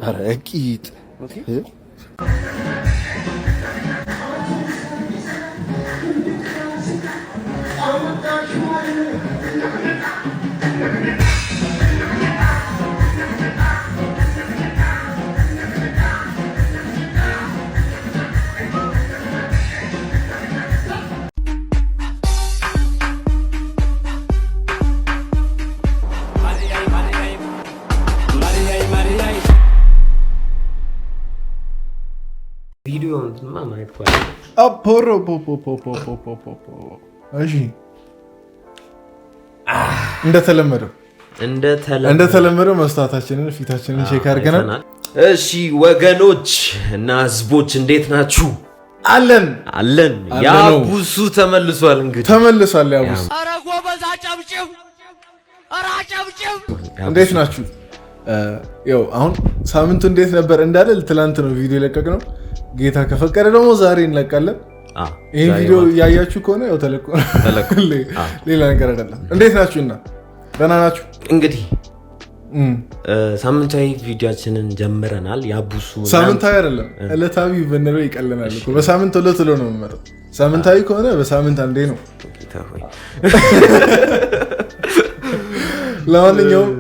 አረቂት ቪዲዮ እንትማ ማየት ኳል አፖሮ እሺ እንደተለመደው መስታወታችንን ፊታችንን ቼክ አድርገናል። እሺ ወገኖች እና ህዝቦች እንዴት ናችሁ? አለን ያቡሱ ተመልሷል። እንግዲህ ተመልሷል ያቡሱ። ኧረ ጎበዝ አጨብጭብ! እንዴት ናችሁ? ያው አሁን ሳምንቱ እንዴት ነበር እንዳለ ትላንት ነው ቪዲዮ የለቀቅነው። ጌታ ከፈቀደ ደግሞ ዛሬ እንለቃለን። ይሄን ቪዲዮ ያያችሁ ከሆነ ያው ተለቆ ሌላ ነገር አይደለም። እንዴት ናችሁና ደህና ናችሁ? እንግዲህ ሳምንታዊ ቪዲዮአችንን ጀምረናል። ያቡሱ ሳምንታዊ አይደለም ዕለታዊ ብንለው ይቀለናል እኮ። በሳምንት ሁለት ነው የምመጣው። ሳምንታዊ ከሆነ በሳምንት አንዴ ነው። ለማንኛውም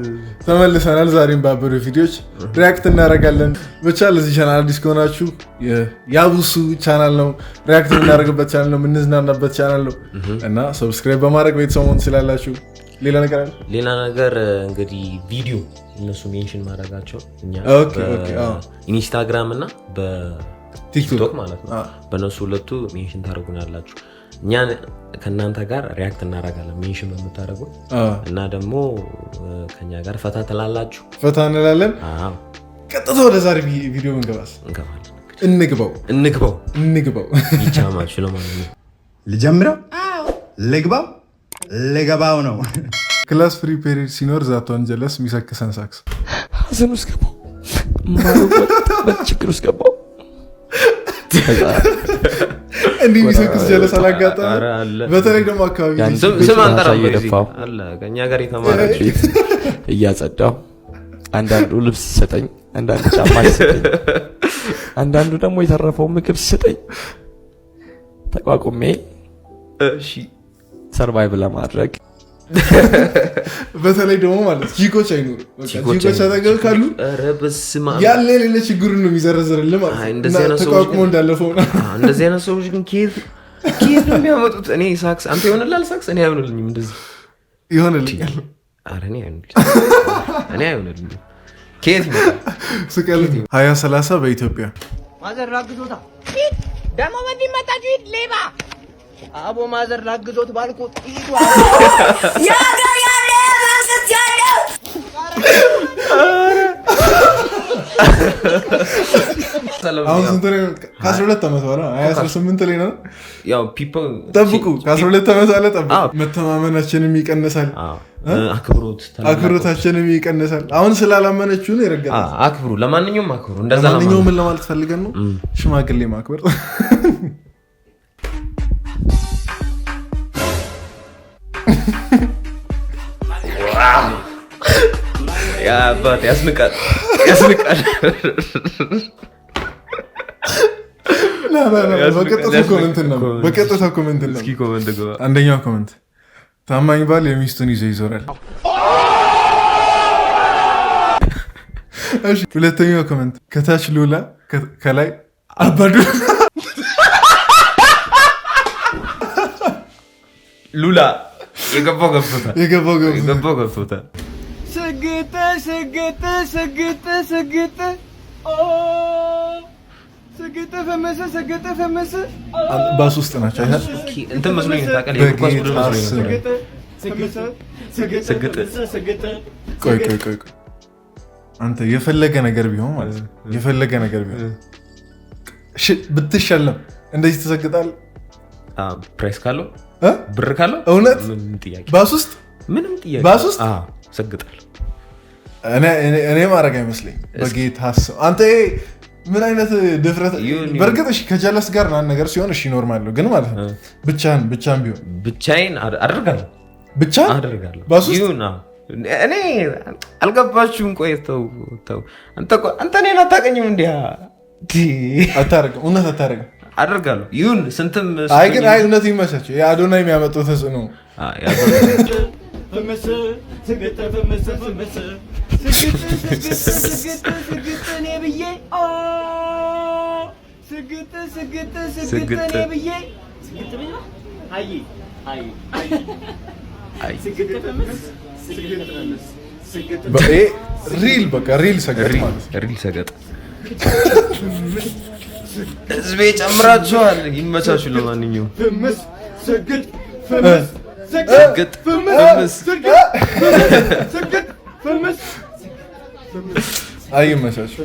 ተመልሰናል። ዛሬም ባበሩ ቪዲዮዎች ሪያክት እናደርጋለን። ብቻ ለዚህ ቻናል አዲስ ከሆናችሁ ያቡሱ ቻናል ነው፣ ሪያክት እናደርግበት ቻናል ነው፣ የምንዝናናበት ቻናል ነው እና ሰብስክራይብ በማድረግ ቤተሰብ መሆን ትችላላችሁ። ሌላ ነገር እንግዲህ ቪዲዮ እነሱ ሜንሽን ማድረጋቸው እኛ ኢንስታግራም እና በቲክቶክ ማለት ነው በእነሱ ሁለቱ ሜንሽን ታደርጉናላችሁ። እኛ ከእናንተ ጋር ሪያክት እናደርጋለን ሜንሽን በምታደርጉ እና ደግሞ ከኛ ጋር ፈታ ትላላችሁ። ፈታ እንላለን። ቀጥታ ወደ ዛሬ ቪዲዮ እንግባው ይቻማችሁ። ለማንኛውም ልጀምረው ልገባው ነው። ክላስ ፍሪ ፔሪድ ሲኖር ዛቷን ጀለስ የሚሰክሰን ሳክስ ሀዘን ውስጥ ገባው ማለበት ችግር ውስጥ ገባው። እንዲህ የሚሰክስ ጀለስ አላጋጠመ። በተለይ ደግሞ አካባቢ ስም አንጠራም አለ ከእኛ ጋር የተማረች እያጸዳው አንዳንዱ ልብስ ሲሰጠኝ፣ አንዳንዱ ጫማ ሲሰጠኝ፣ አንዳንዱ ደግሞ የተረፈው ምግብ ሲሰጠኝ ተቋቁሜ ሰርቫይቭ ለማድረግ በተለይ ደግሞ ማለት ቺኮች አይኖሩ ቺኮች አጠገብ ካሉ ያለ ሌላ ችግሩን ነው የሚዘረዝርልህ ማለት ነው። ተቋቁሞ እንዳለፈው ነው። እንደዚህ አይነት ሰዎች ግን ኬት ነው የሚያመጡት? እኔ ሳክስ አንተ ይሆንልሃል፣ ሳክስ እኔ አይሆንልኝም። እንደዚህ ይሆንልኛል። ኧረ እኔ አይሆንልኝም። ኬት ነው ስቀል 2030 በኢትዮጵያ ማዘር ላግዞታ ደሞ ወንድ መጣችሁ ሂድ ሌባ አቦ ማዘር ላግዞት ባልኩት ሂዱ ያገር ያለ ማሰት ያለ አሁን ስንት ነው? ከ12 ዓመት በኋላ 18 ላይ ነው። ያው ፒፕል ጠብቁ። ከ12 ዓመት በኋላ ጠብቁ። መተማመናችንም ይቀንሳል፣ አክብሮታችንም ይቀንሳል። አሁን ስላላመነችው ነው የረገጠው። አክብሩ። ለማንኛውም አክብሩ። እንደዛ ለማንኛውም ምን ለማለት ፈልገን ነው? ሽማግሌ ማክበር ያ አባት ያስንቃል። በቀጥታ ኮሜንት ነው። አንደኛው ኮሜንት ታማኝ ባል የሚስቱን ይዞ ይዞራል። እሺ፣ ሁለተኛው ኮሜንት ከታች ሉላ ከላይ አባዱ ሉላ የገባው ገብቶታል። ሰገጠ ፈመሰ ባስ ውስጥ ናቸው። እንትን መስሎኝ ታውቃለህ። የኳስ ቡድን መስሎኝ ቆይ አንተ የፈለገ ነገር ቢሆን ማለት ነው የፈለገ ነገር ቢሆን ብትሸለም እንደዚህ ትሰግጣለህ። ፕራይስ ካለው ብር ካለው እውነት ባስ ውስጥ ምንም ጥያቄ ባስ ውስጥ ሰግጣለሁ። እኔ ማድረግ አይመስለኝ በጌታ ሀሳብ። አንተ ምን አይነት ድፍረት! በእርግጥ እሺ ከጀለስ ጋር ና ነገር ሲሆን እሺ ኖርማል ነው፣ ግን ማለት ነው ብቻህን ቢሆን ብቻዬን አደርጋለሁ። ብቻ አደርጋለሁ። ባስ ውስጥ እኔ አልገባችሁም? ቆይ ተው አንተ እኔን አታውቅኝም እንዴ? አታረግም፣ እውነት አታረግም። አደርጋለሁ ይሁን ስንትም። አይ ግን እውነት ይመቻቸው። የአዶናይ የሚያመጣው ተጽዕኖ ሪል በቃ ሪል ሰገጥ ማለት ሪል ሰገጥ ህዝቤ ጨምራችኋል። ይመቻችሁ። ለማንኛውም አይ ይመቻችሁ።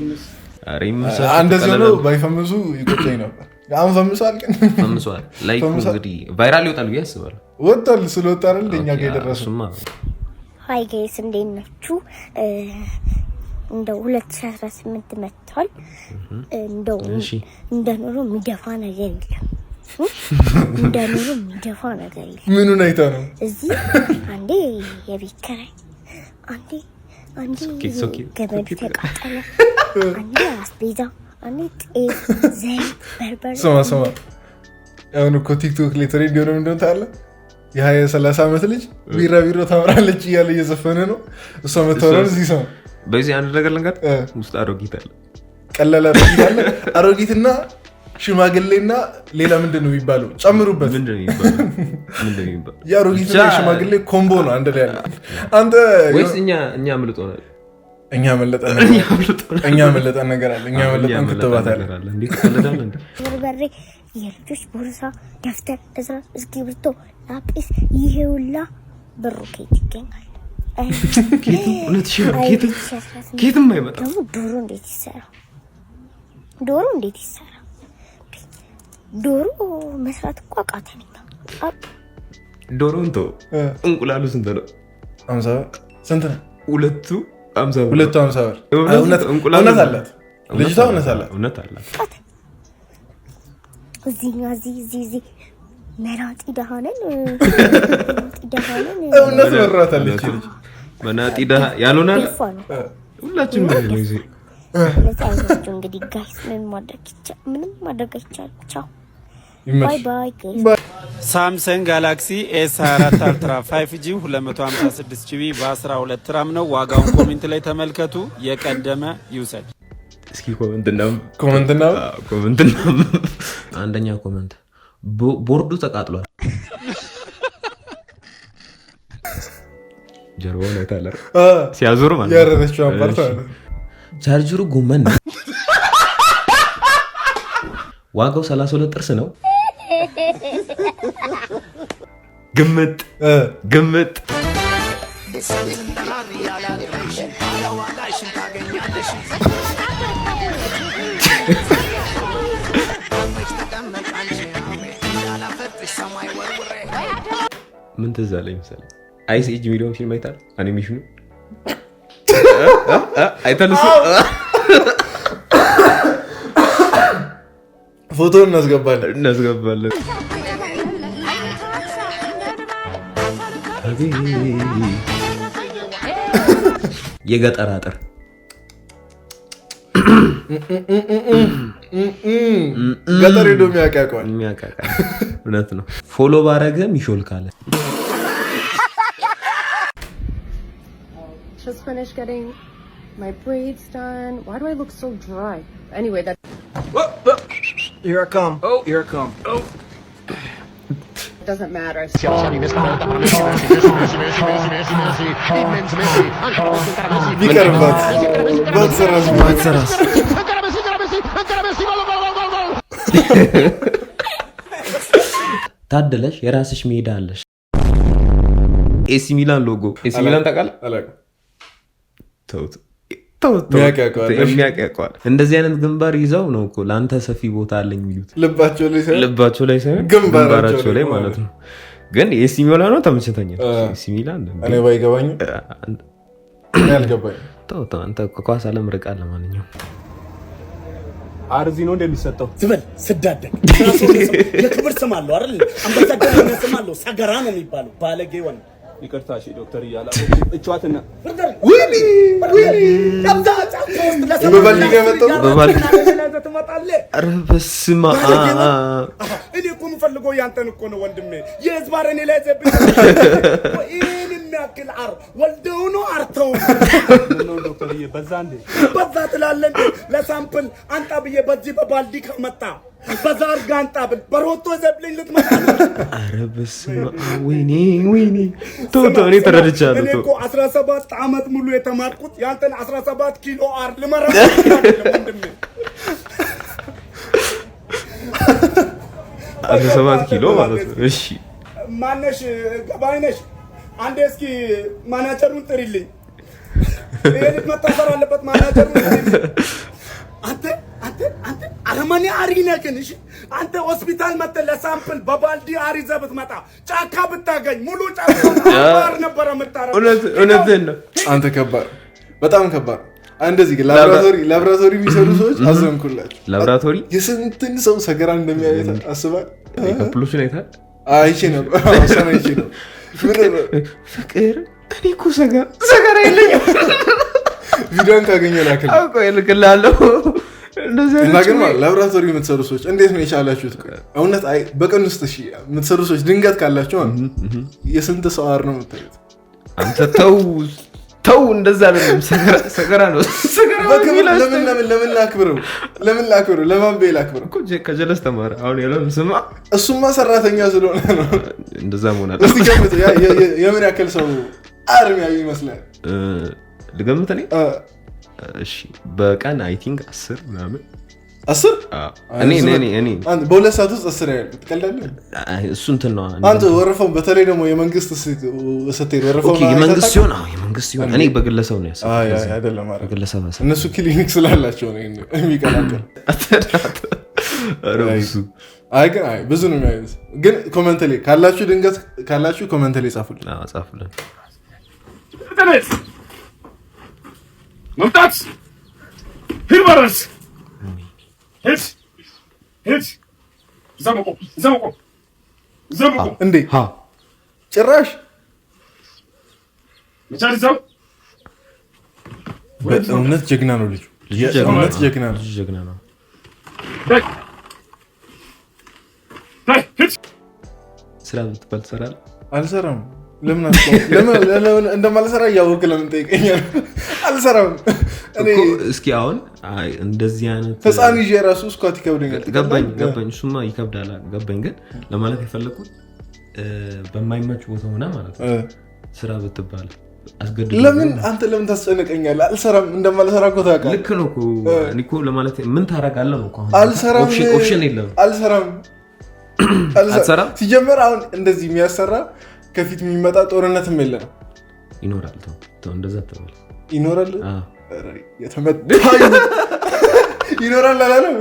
እንደዚህ ነው። ባይፈምሱ ይቆጨኝ ነበር። አሁን ፈምሷል፣ ግን ፈምሷል። ላይክ እንግዲህ ቫይራል ይወጣል ብዬ አስባለሁ። ወጣል። ስለወጣ አይደል እኛ ጋር የደረሰው። ሃይ ጋይስ እንዴት ናችሁ? እንደው 2018 መጥቷል። እንደው እንደ ኑሮ የሚደፋ ነገር የለም። እንደ ኑሮ የሚደፋ ነገር የለም። ምኑን አይታ ነው? እዚህ አንዴ የቤት ኪራይ፣ አንዴ ገመድ ተቃጠለ፣ አንዴ አስቤዛ፣ አንዴ ጤፍ፣ ዘይት፣ በርበሬ። ስማ አሁን እኮ ቲክቶክ ላይ ትሬንድ የሆነ ምንድን ታያለህ? የ20-30 ዓመት ልጅ ቢራቢሮ ታምራለች እያለ እየዘፈነ ነው። እሷ መታወራን እዚህ ሰው በዚህ አንድ ነገር ልንገር፣ ውስጥ አሮጊት አለ፣ ቀላል አሮጊት አለ። አሮጊትና ሽማግሌና ሌላ ምንድን ነው የሚባለው? ጨምሩበት። ምንድን ነው የሚባለው? የአሮጊትና የሽማግሌ ኮምቦ ነው አንድ ላይ ያለ። አንተ ወይስ እኛ አምልጦናል? እኛ መለጠን ነገር አለ። እኛ መለጠን ክትባት አለ። በርበሬ፣ የልጆች ቦርሳ፣ ደፍተር፣ እስክሪብቶ፣ ላጲስ፣ ይሄ ሁላ ብሩ ከየት ይገኛል? ኬትም አይመጣም። ደግሞ ዶሮ እንዴት ይሰራ? ዶሮ መስራት እኮ አቃተኝ። ዶሮን ተው፣ እንቁላሉ ስንት ነው? 50 ብር። ስንት ነው? ሁለቱ 50 ብር። እውነት አላት ልጅቷ፣ እውነት አላት። እዚህ መናጢ ደሃ ነን። እውነት መራታለች ልጅ መናጢ ደሃ ያልሆነ ሁላችንም ነው። እንግዲህ ጋይስ ምንም ማድረግ አይቻልም። ቻው ባይ ባይ። ሳምሰንግ ጋላክሲ S24 አልትራ 5G 256 GB በ12 ራም ነው። ዋጋውን ኮሜንት ላይ ተመልከቱ። የቀደመ ይውሰድ። እስኪ ኮሜንትና አንደኛ ኮሜንት ቦርዱ ተቃጥሏል። ጀርባው ላይ ታለ ሲያዞር ማለት ያረረችው አምባርታ ቻርጀሩ ጎመን ነው። ዋጋው 32 ጥርስ ነው። ግምት ምን ትዝ አለኝ መሰለኝ? አይስ ኤጅ ሚሊዮን ፊልም አይታል? አኒሜሽኑ አይታል? ፎቶ እናስገባለን። የገጠር አጥር ገጠር ሄዶ የሚያቃቋል። እውነት ነው። ፎሎ ባረገም ይሾልካል። Just finished getting my braids done. Why do I look so dry? Anyway, that. Here I come. Oh, here I come. Oh. Doesn't matter. ታደለሽ፣ የራስሽ ሜዳ አለሽ። ኤሲ ሚላን ሎጎ። ኤሲ ሚላን ታውቃለህ? የሚያውቀዋል። እንደዚህ አይነት ግንባር ይዘው ነው እኮ ለአንተ ሰፊ ቦታ አለኝ የሚሉት። ልባቸው ላይ ሳይሆን ግንባራቸው ላይ ማለት ነው። ግን ኤሲ ሚላን ነው ተመችቶኛል። ኤሲ ሚላን እኔ ባይገባኝ ያልገባኝ አንተ ኳስ አለም ርቃል። ለማንኛውም አርዚ ነው እንደሚሰጠው ዝም ስዳደግ የክብር ስም አለው አይደል? አምባሳደር ስም አለው። ሰገራ ነው የሚባለው። ባለጌ ወን ይቅርታ እሺ ዶክተር እያለ እጫዋትና ወይኔ በባልዲ ገመጣው ኧረ በስመ አብ እኔ እኮ የምፈልገው ያንተን እኮ ነው ወንድሜ የዝባር እኔ ላይ ዘብ ይሄን የሚያክል አር ወልደው ነው አርተው ነው ዶክተር በዛ እንዴ በዛ ትላለህ ለሳምፕል አንጣ ብዬ በዚህ በባልዲ ከመጣ በዛር ጋንጣ በሮቶ ዘብልኝ ልትመጣ ኧረ በስመ አብ ወይኔ ቶቶኒ ተረድቻለሁ እኔ እኮ 17 ዓመት ሙሉ የተማርኩት ያንተን 17 ኪሎ አር ልመረም ወንድሜ 17 ኪሎ ማለት ነው እሺ ማነሽ ገባይነሽ አንዴ እስኪ ማናጀሩን ጥሪልኝ ይሄን መታሰር አለበት ማናጀሩን አንተ አረማኔ አሪነክን እሺ አንተ ሆስፒታል መጥተህ ለሳምፕል በባልዲ አሪ ዘብት መጣ ጫካ ብታገኝ ሙሉ ጫካ አባር ነበር መጣራ እውነትህን ነው አንተ ከባድ በጣም ከባድ እንደዚህ ግን ላብራቶሪ የሚሰሩ ሰዎች አዘንኩላችሁ ላብራቶሪ የስንትን ሰው ሰገራ እንደሚያየት አስባል ፖፑሌሽን አይታል አይቼ ነው ፍቅር እኔ እኮ ሰገራ የለኝም ቪዲዮን ካገኘ ላከል አውቆ ይልክላለሁ እና ግን ላብራቶሪ የምትሰሩ ሰዎች እንዴት ነው የቻላችሁት? እውነት አይ በቀን ውስጥ እሺ የምትሰሩ ሰዎች ድንገት ካላችሁ የስንት ሰው አር ነው የምታዩት? አንተ ተው እንደዛ አይደለም ሰገራ ነው ለምን ላክብረው ለማን ቤ ላክብረው እኮ ከጀለስ ተማረ አሁን ያለው ስማ እሱማ ሰራተኛ ስለሆነ ነው እንደዛ መሆን አለ እስቲ ገምት የምን ያክል ሰው አርሚያ ይመስላል ልገምት እኔ እሺ በቀን አይ ቲንክ 10 ምናምን 10 እኔ በሁለት ሰዓት ውስጥ 10 ያለው ትቀላለህ እሱ እንትን ነው አንተ ወረፈው በተለይ ደግሞ የመንግስት ስትሄድ ወረፈው ኦኬ የመንግስት ሲሆን እኔ በግለሰብ ነው ያሰብኩት አይ አይደለም በግለሰብ እነሱ ክሊኒክ ስላላቸው ነው የሚቀላቀል አረብሱ ግን ብዙ ነው የሚያዩት ግን ኮሜንት ላይ ካላችሁ ድንገት ካላችሁ ኮሜንት ላይ ጻፉልን መምጣት ሂርባራስ ሄድ ዘመቆ እንዴ ጭራሽ መቻልዛው በእውነት ጀግና ነው ልጁ የእውነት ጀግና ነው ስራ ብትባል ትሰራለህ አልሰራም ለምን እንደማልሰራ እያወቅ ለምን ጠይቀኛል አልሰራም እኔ እስኪ አሁን እንደዚህ አይነት ህፃን ይዤ ራሱ ስኳት ይከብደኛል ገባኝ እሱማ ይከብዳል ገባኝ ግን ለማለት የፈለኩት በማይመች ቦታ ሆነ ማለት ነው ስራ ብትባል አስገድዶ አንተ ለምን ታስጨነቀኛለህ አልሰራም እንደማልሰራ እኮ ታውቃለህ ልክ ነው እኮ እኔ እኮ ለማለት ምን ታረጋለህ ነው እኮ አልሰራም ኦፕሽን የለም አልሰራም ሲጀመር አሁን እንደዚህ የሚያሰራ ከፊት የሚመጣ ጦርነትም የለም ይኖራል ተው እንደዛ ተባለ ይኖራል የተመታ ይኖራል አላለም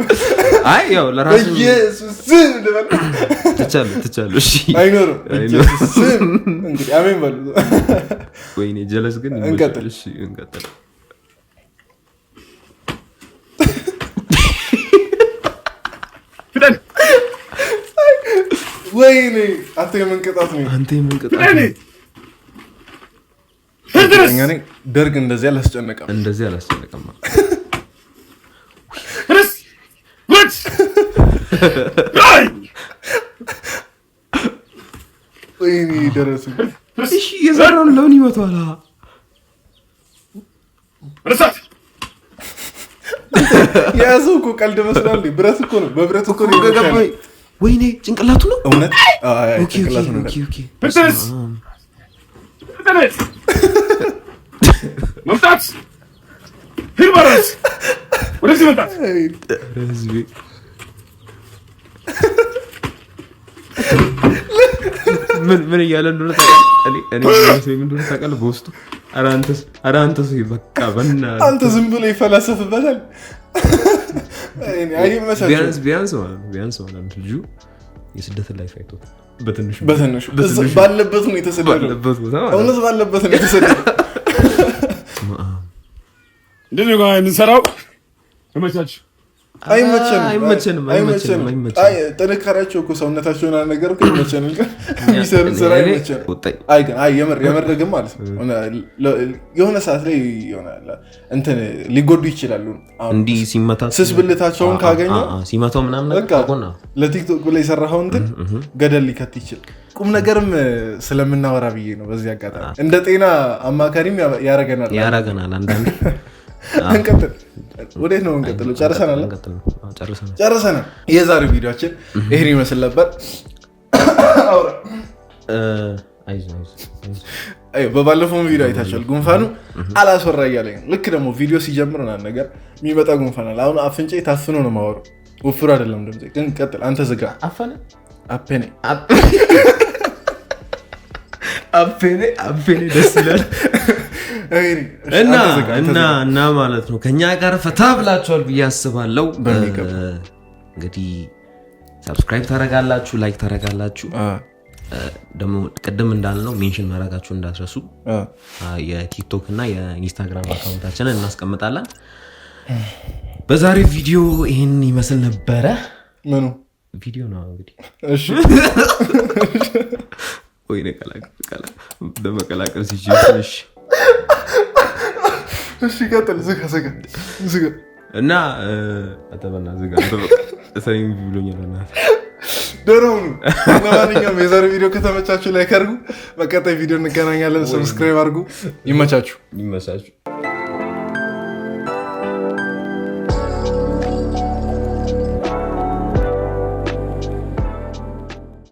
አይ ያው ለራሱ ኢየሱስ ልበል ተቻለ እሺ አይኖርም እንግዲህ አሜን በሉ ወይኔ ጀለስ ግን እንቀጥል ወይኔ አንተ የምንቀጣት ነው ደርግ እንደዚህ አላስጨነቀም ወይኔ ደረሱ እሺ የዘራውን ለምን ይመቷል ረሳት ያዘው እኮ ቀልድ መስላል ብረት እኮ ነው በብረት እኮ ነው ገባኝ ወይኔ ጭንቅላቱ ነው እውነት ጭንቅላቱ ነው መምጣት ሂርባራስ ወደዚህ መምጣት ህዝቤ ምን እያለ እንደሆነ ታውቃለህ በውስጡ ኧረ አንተስ በቃ በእናትህ አንተ ዝም ብሎ ይፈላሰፍበታል ቢያንስ ማለት ልጁ የስደት ላይ ፋይቶ በትንሹ ባለበት ነው የተሰደደው እውነት ባለበት ነው የተሰደደው እንደዚህ ጋር የምንሰራው ተመቻች አይመቸንም። አይ ጥንካሬያቸው እኮ ሰውነታቸውን ነገር እኮ አይመቸንም። የሚሰሩት ስራ አይመቸንም። አይ የምር ግን ማለት ነው የሆነ ሰዓት ላይ ይሆናል እንትን ሊጎዱ ይችላሉ። እንዲህ ሲመታ ስስ ብልታቸውን ካገኘ ሲመታው ምናምን ነገር ለቲክቶክ ላይ የሰራኸው እንትን ገደል ሊከት ይችላል። ቁም ነገርም ስለምናወራ ብዬ ነው። በዚህ አጋጣሚ እንደ ጤና አማካሪም ያረገናል አንዳንዴ። እንቀጥል። ወዴት ነው እንቀጥለው? ጨርሰናል። የዛሬው ቪዲዮአችን ይሄን ይመስል ነበር። በባለፈው ቪዲዮ አይታችኋል። ጉንፋኑ አላስወራ እያለኝ ልክ ደግሞ ቪዲዮ ሲጀምር ምናምን ነገር የሚመጣ ጉንፋን አለ። አሁን አፍንጫ ታፍኖ ነው የማወራው። ወፍሩ አይደለም ድምጼ። ግን ቀጥል አንተ ዝጋ። አፔኔ ደስ ይላል። እና ማለት ነው ከኛ ጋር ፈታ ብላችኋል ብዬ አስባለሁ። እንግዲህ ሰብስክራይብ ታረጋላችሁ፣ ላይክ ታረጋላችሁ። ደግሞ ቅድም እንዳልነው ሜንሽን ማድረጋችሁ እንዳትረሱ። የቲክቶክ እና የኢንስታግራም አካውንታችንን እናስቀምጣለን። በዛሬ ቪዲዮ ይህን ይመስል ነበረ። ምኑ ቪዲዮ ነው እንግዲህ። እሺ ወይ ለመቀላቀል ሲችልሽ እሺ ቀጥል። ዝጋ እና አተበና ዝጋ እሰሪም ብሎኛልና ደረው። ለማንኛውም የዛሬው ቪዲዮ ከተመቻችሁ ላይክ አድርጉ። በቀጣይ ቪዲዮ እንገናኛለን። ሰብስክራይብ አድርጉ። ይመቻችሁ።